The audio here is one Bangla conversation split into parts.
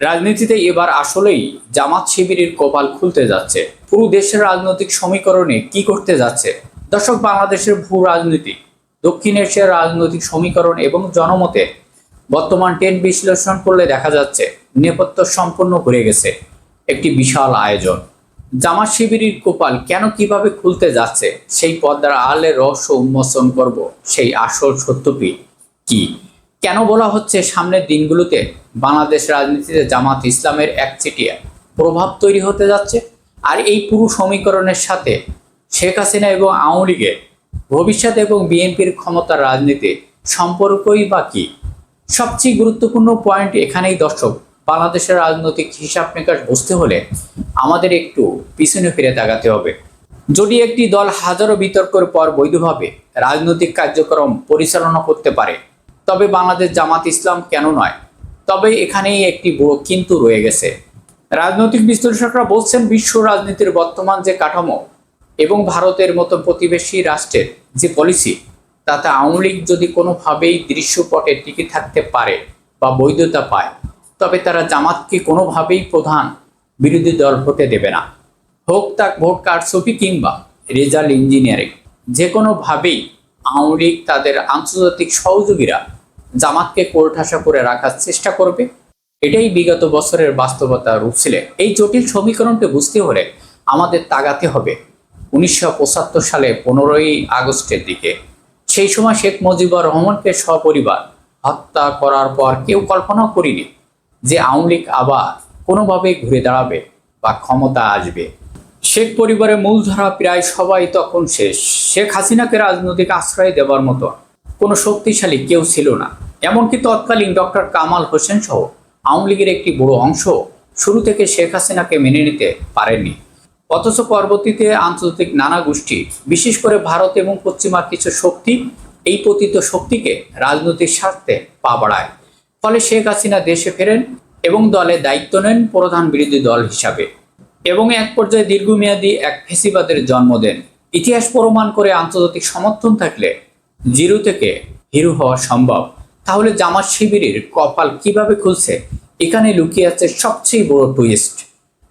রাজনীতিতে এবার আসলেই জামাত শিবিরের কপাল খুলতে যাচ্ছে। পুরো দেশের রাজনৈতিক সমীকরণে কি করতে যাচ্ছে? দর্শক, বাংলাদেশের ভূ রাজনীতি, দক্ষিণ এশিয়ার রাজনৈতিক সমীকরণ এবং জনমতে বর্তমান ট্রেন্ড বিশ্লেষণ করলে দেখা যাচ্ছে নেপথ্য সম্পূর্ণ ঘুরে গেছে একটি বিশাল আয়োজন। জামাত শিবিরের কপাল কেন কিভাবে খুলতে যাচ্ছে সেই পর্দার আড়ালের রহস্য উন্মোচন করব। সেই আসল সত্যটি কি, কেন বলা হচ্ছে সামনের দিনগুলোতে বাংলাদেশ রাজনীতিতে জামাত ইসলামের একচেটিয়া প্রভাব তৈরি হতে যাচ্ছে, আর এই পুরো সমীকরণের সাথে শেখ হাসিনা এবং আওয়ামী লীগের ভবিষ্যৎ এবং বিএনপির ক্ষমতার রাজনীতি সম্পর্কই বা কি। সবচেয়ে গুরুত্বপূর্ণ পয়েন্ট এখানেই দর্শক। বাংলাদেশের রাজনৈতিক হিসাব নিকাশ বুঝতে হলে আমাদের একটু পিছনে ফিরে তাকাতে হবে। যদি একটি দল হাজারো বিতর্কের পর বৈধভাবে রাজনৈতিক কার্যক্রম পরিচালনা করতে পারে, তবে বাংলাদেশ জামাত ইসলাম কেন নয়? তবে এখানেই একটি বড় কিন্তু রয়ে গেছে। রাজনৈতিক বিশ্লেষকরা বলছেন, বিশ্ব রাজনীতির বর্তমান যে কাঠামো এবং ভারতের মতো প্রতিবেশী রাষ্ট্রের যে পলিসি, তাতে আওয়ামী লীগ যদি কোনোভাবেই দৃশ্যপটে টিকে থাকতে পারে বা বৈধতা পায়, তবে তারা জামাতকে কোনোভাবেই প্রধান বিরোধী দল হতে দেবে না। হোক তা ভোট কারচুপি কিংবা রেজাল্ট ইঞ্জিনিয়ারিং, যে কোনোভাবেই আওয়ামী লীগ তাদের আন্তর্জাতিক সহযোগীরা জামাতকে কোণঠাসা করে রাখার চেষ্টা করবে। এটাই বিগত বছরের বাস্তবতা রূপ ছিল। এই জটিল সমীকরণকে বুঝতে হলে আমাদের তাকাতে হবে 1975 সালে 15ই আগস্টের দিকে। সেই সময় শেখ মুজিবুর রহমানকে সপরিবার হত্যা করার পর কেউ কল্পনা করিনি যে আওয়ামী লীগ আবার কোনোভাবেই ঘুরে দাঁড়াবে বা ক্ষমতা আসবে। শেখ পরিবারের মূলধারা প্রায় সবাই তখন শেষ। শেখ হাসিনাকে রাজনৈতিক আশ্রয় দেওয়ার মতো কোনো শক্তিশালী কেউ ছিল না। এমনকি তৎকালীন ডক্টর কামাল হোসেন সহ আওয়ামী লীগের একটি বড় অংশ শুরু থেকে শেখ হাসিনাকে মেনে নিতে পারেননি। অথচ পরবর্তীতে আন্তর্জাতিক নানা গোষ্ঠী, বিশেষ করে ভারত এবং পশ্চিমার কিছু শক্তি, এই পতিত শক্তিকে রাজনৈতিক স্বার্থে পা বাড়ায়। ফলে শেখ হাসিনা দেশে ফেরেন এবং দলে দায়িত্ব নেন প্রধান বিরোধী দল হিসাবে, এবং এক পর্যায়ে দীর্ঘমেয়াদী এক ফ্যাসিবাদের জন্ম দেন। ইতিহাস প্রমাণ করে আন্তর্জাতিক সমর্থন থাকলে জিরো থেকে হিরো হওয়া সম্ভব। তাহলে জামাত শিবিরের কপাল কিভাবে খুলছে? এখানে লুকিয়ে আছে সবচেয়ে বড় টুইস্ট।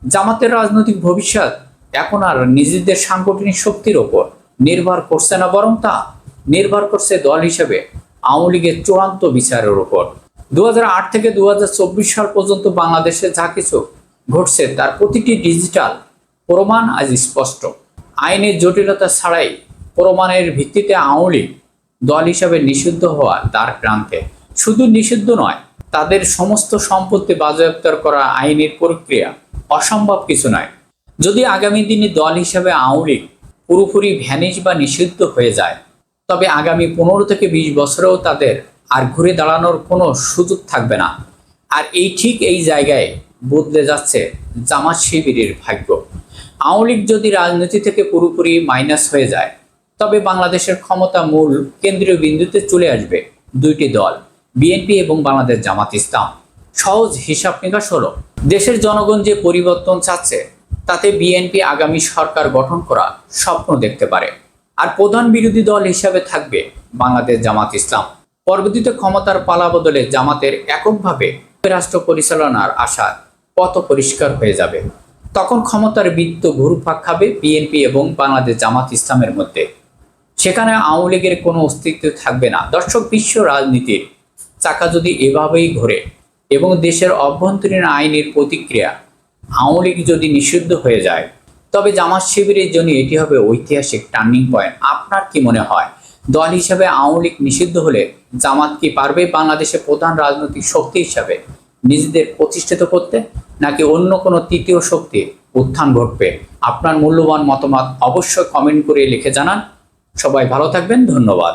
জামাতের রাজনৈতিক ভবিষ্যৎ এখন আর নিজেদের সাংগঠনিক শক্তির ওপর নির্ভর করছে না, বরং তা নির্ভর করছে দল হিসেবে আওয়ামী লীগের চূড়ান্ত বিচারের উপর। 2008 থেকে 2024 সাল পর্যন্ত বাংলাদেশে যা কিছু ঘটছে তার প্রতিটি ডিজিটাল প্রমাণ আজ স্পষ্ট। আইনের জটিলতা ছাড়াই প্রমাণের ভিত্তিতে আওয়ামী লীগ দল হিসাবে নিষিদ্ধ হওয়ার দ্বার প্রান্তে। শুধু নিষিদ্ধ নয়, তাদের সমস্ত সম্পত্তি বাজেয়াপ্ত করা আইনের প্রক্রিয়া অসম্ভব কিছু নয়। যদি আগামী দিনে দল হিসাবে আওয়ামী লীগ পুরোপুরি ভ্যানিশ বা নিষিদ্ধ হয়ে যায়, তবে আগামী 15 থেকে 20 বছরেও তাদের আর ঘুরে দাঁড়ানোর কোনো সুযোগ থাকবে না। আর ঠিক এই জায়গায় বদলে যাচ্ছে জামাত শিবিরের ভাগ্য। আওয়ামী লীগ যদি রাজনীতি থেকে পুরোপুরি মাইনাস হয়ে যায়, তবে বাংলাদেশের ক্ষমতা মূল কেন্দ্রীয় বিন্দুতে চলে আসবে দুইটি দল, বিএনপি এবং বাংলাদেশ জামাত ইসলাম। সহজ হিসাব নিকাশ হলো, দেশের জনগণ যে পরিবর্তন চাচ্ছে তাতে বিএনপি আগামী সরকার গঠন করা স্বপ্ন দেখতে পারে, আর প্রধান বিরোধী দল হিসাবে থাকবে বাংলাদেশ জামাত ইসলাম। পরবর্তীতে ক্ষমতার পালা বদলে জামাতের এককভাবে রাষ্ট্র পরিচালনার আশা পথ পরিষ্কার হয়ে যাবে। তখন ক্ষমতার বৃত্ত ঘুরপাক খাবে বিএনপি এবং বাংলাদেশ জামাত ইসলামের মধ্যে। সেখানে আওয়ামী লীগের কোনো অস্তিত্ব থাকবে না। দর্শক, বিশ্ব রাজনীতির চাকা যদি এভাবেই ঘোরে এবং দেশের অভ্যন্তরীণ আইনের প্রতিক্রিয়া আওয়ামী লীগ যদি নিষিদ্ধ হয়ে যায়, তবে জামাত শিবিরের জন্য এটি হবে ঐতিহাসিক টার্নিং পয়েন্ট। আপনার কি মনে হয়, দল হিসাবে আওয়ামী লীগ নিষিদ্ধ হলে জামাত কি পারবে বাংলাদেশের প্রধান রাজনৈতিক শক্তি হিসাবে নিজেদের প্রতিষ্ঠিত করতে, নাকি অন্য কোনো তৃতীয় শক্তি উত্থান ঘটবে? আপনার মূল্যবান মতামত অবশ্যই কমেন্ট করে লিখে জানান। সবাই ভালো থাকবেন, ধন্যবাদ।